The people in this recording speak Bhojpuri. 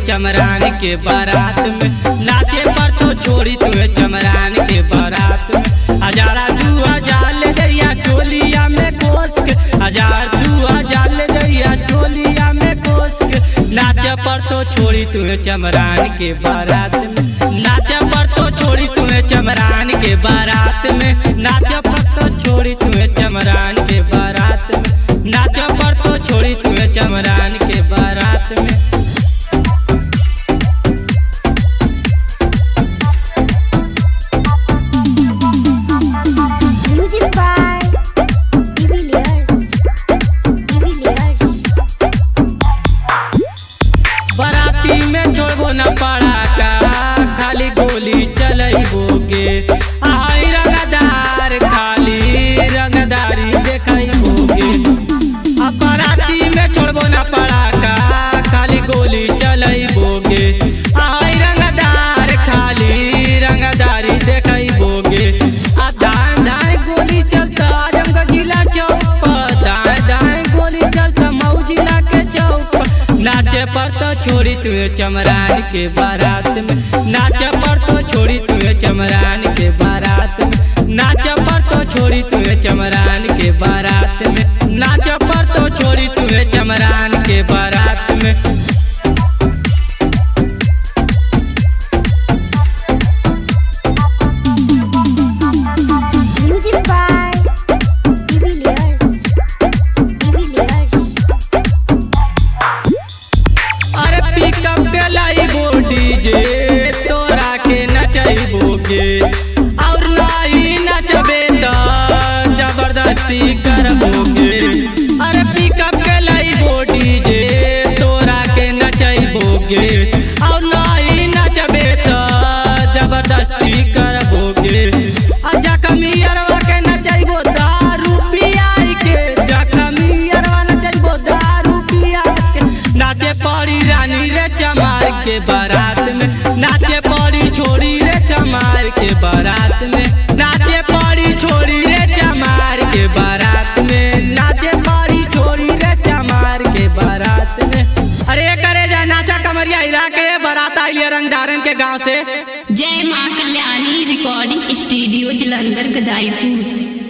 चमरान के बारात में। नाचे पर तो छोड़ी तुहे चमरान के बारात में। 1000-2000 ले जइया चोलिया में कोस के, 1000-2000 ले जइया चोलिया में कोस के। नाचे पर तो छोड़ी तुहे चमरान के बारात में। नाचे पर तो छोड़ी तुहे चमरान के बारात में। नाचे पर तो छोड़ी तुहे चमरान के बारात में। नाचे पर तो छोड़ी तुहे चमरान के बारात में। बाराती में छोड़बो न पड़ाका, खाली गोली चलैबोगे। आई रंगदार खाली रंगदारी देखैबोगे। अब बाराती में छोड़बो न पड़ाका, खाली गोली चलैबोगे। आई रंगदार खाली रंगदारी देखैबोगे। आ दाएं दाएं गोली चलता आजमगढ़ जिला चौक पर, दाएं दाएं गोली चलता मऊ जिला के चौक पर। नाचे पर तो छोड़ी तुहे चमरान के बारात में। नाचे पर तो छोड़ी तुहे चमरान के बारात में। नाचे पर तो छोड़ी तुहे चमरान के बारात में। नाचे पर तो छोड़ी तुहे चमरान के बारात में। अरे पिकअप के लाइबो डीजे तोरा के नचैबोगे। और नहीं नचबे तो जबरदस्ती करबोगे। अरे पिकअप के लाइबो डीजे तोरा के नचैबोगे। और नहीं नचबे तो जबरदस्ती करबोगे। जखमियरवा के नचैबो दारू पियाई के, जखमियरवा नचैबो दारू पिया के। नाचे पड़ी रानी रे चमार के बारात में। नाचे पड़ी छोड़ी रे चमार के बारात में। नाचे पड़ी छोड़ी रे चमार के बारात में। नाचे पड़ी छोड़ी रे चमार के बारात में। अरे करे जा नाचा कमरिया हिरा के बारात आई रंगदारन के गांव से। जय मां कल्याणी रिकॉर्डिंग स्टूडियो जलंधर गदाईपुर।